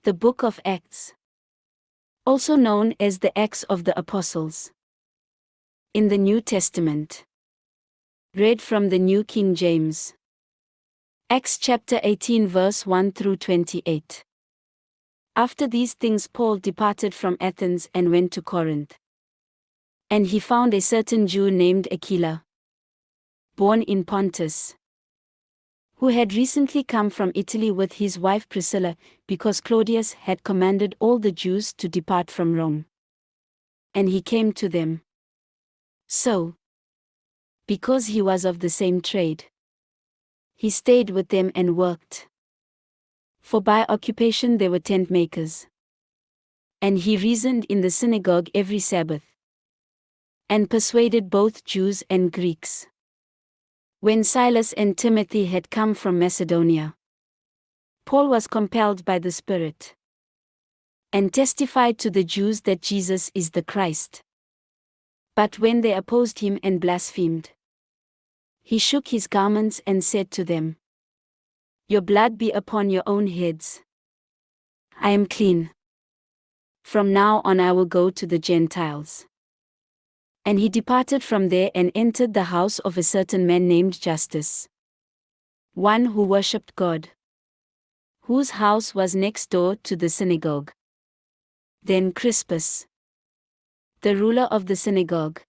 The Book of Acts, also known as the Acts of the Apostles, in the New Testament. Read from the New King James. Acts chapter 18 verse 1 through 28. After these things Paul departed from Athens and went to Corinth. And he found a certain Jew named Aquila, born in Pontus, who had recently come from Italy with his wife Priscilla, because Claudius had commanded all the Jews to depart from Rome. And he came to them. So, because he was of the same trade, he stayed with them and worked. For by occupation they were tent makers. And he reasoned in the synagogue every Sabbath, and persuaded both Jews and Greeks. When Silas and Timothy had come from Macedonia, Paul was compelled by the Spirit, and testified to the Jews that Jesus is the Christ. But when they opposed him and blasphemed, he shook his garments and said to them, "Your blood be upon your own heads. I am clean. From now on I will go to the Gentiles." And he departed from there and entered the house of a certain man named Justus, one who worshipped God, whose house was next door to the synagogue. Then Crispus, the ruler of the synagogue,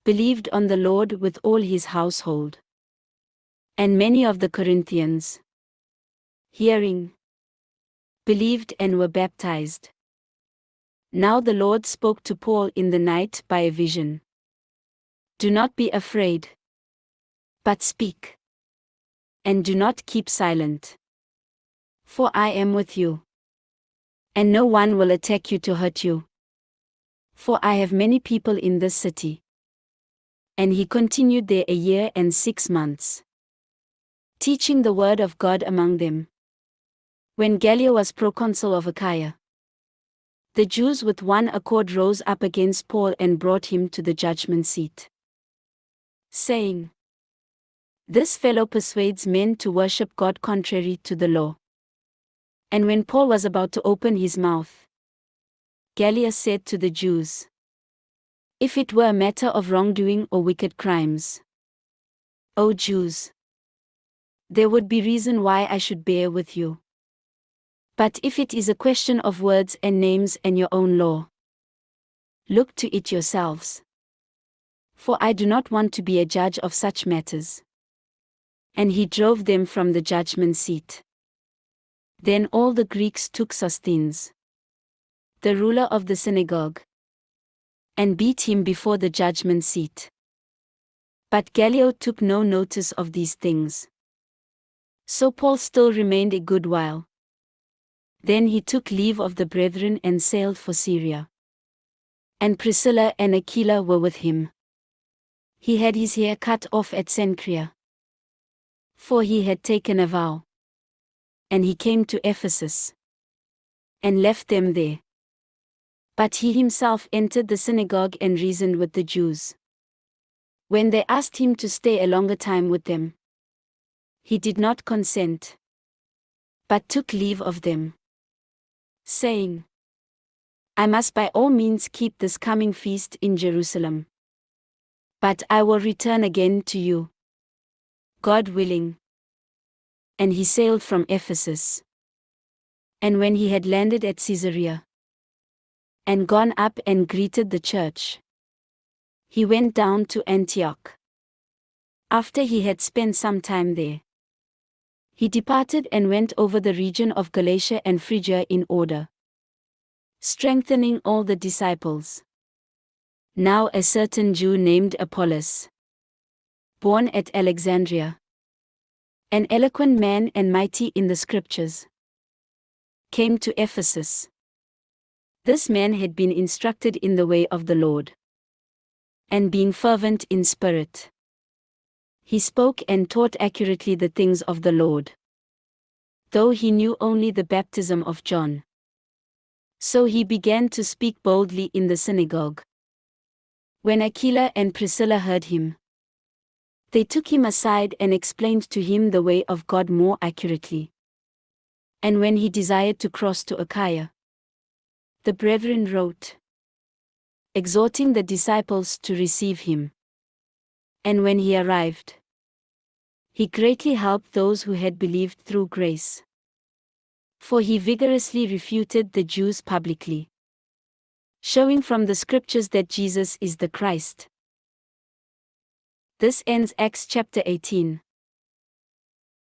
believed on the Lord with all his household. And many of the Corinthians, hearing, believed and were baptized. Now the Lord spoke to Paul in the night by a vision. "Do not be afraid, but speak, and do not keep silent. For I am with you, and no one will attack you to hurt you. For I have many people in this city." And he continued there 1 year and 6 months, teaching the word of God among them. When Gallio was proconsul of Achaia, the Jews with one accord rose up against Paul and brought him to the judgment seat, saying, "This fellow persuades men to worship God contrary to the law." And when Paul was about to open his mouth, Gallio said to the Jews, "If it were a matter of wrongdoing or wicked crimes, O Jews, there would be reason why I should bear with you. But if it is a question of words and names and your own law, look to it yourselves. For I do not want to be a judge of such matters." And he drove them from the judgment seat. Then all the Greeks took Sosthenes, the ruler of the synagogue, and beat him before the judgment seat. But Gallio took no notice of these things. So Paul still remained a good while. Then he took leave of the brethren and sailed for Syria. And Priscilla and Aquila were with him. He had his hair cut off at Cenchrea, for he had taken a vow. And he came to Ephesus, and left them there. But he himself entered the synagogue and reasoned with the Jews. When they asked him to stay a longer time with them, he did not consent, but took leave of them, saying, "I must by all means keep this coming feast in Jerusalem. But I will return again to you, God willing." And he sailed from Ephesus. And when he had landed at Caesarea, and gone up and greeted the church, he went down to Antioch. After he had spent some time there, he departed and went over the region of Galatia and Phrygia in order, strengthening all the disciples. Now a certain Jew named Apollos, born at Alexandria, an eloquent man and mighty in the scriptures, came to Ephesus. This man had been instructed in the way of the Lord, and being fervent in spirit, he spoke and taught accurately the things of the Lord, though he knew only the baptism of John. So he began to speak boldly in the synagogue. When Aquila and Priscilla heard him, they took him aside and explained to him the way of God more accurately. And when he desired to cross to Achaia, the brethren wrote, exhorting the disciples to receive him. And when he arrived, he greatly helped those who had believed through grace. For he vigorously refuted the Jews publicly, showing from the scriptures that Jesus is the Christ. This ends Acts chapter 18.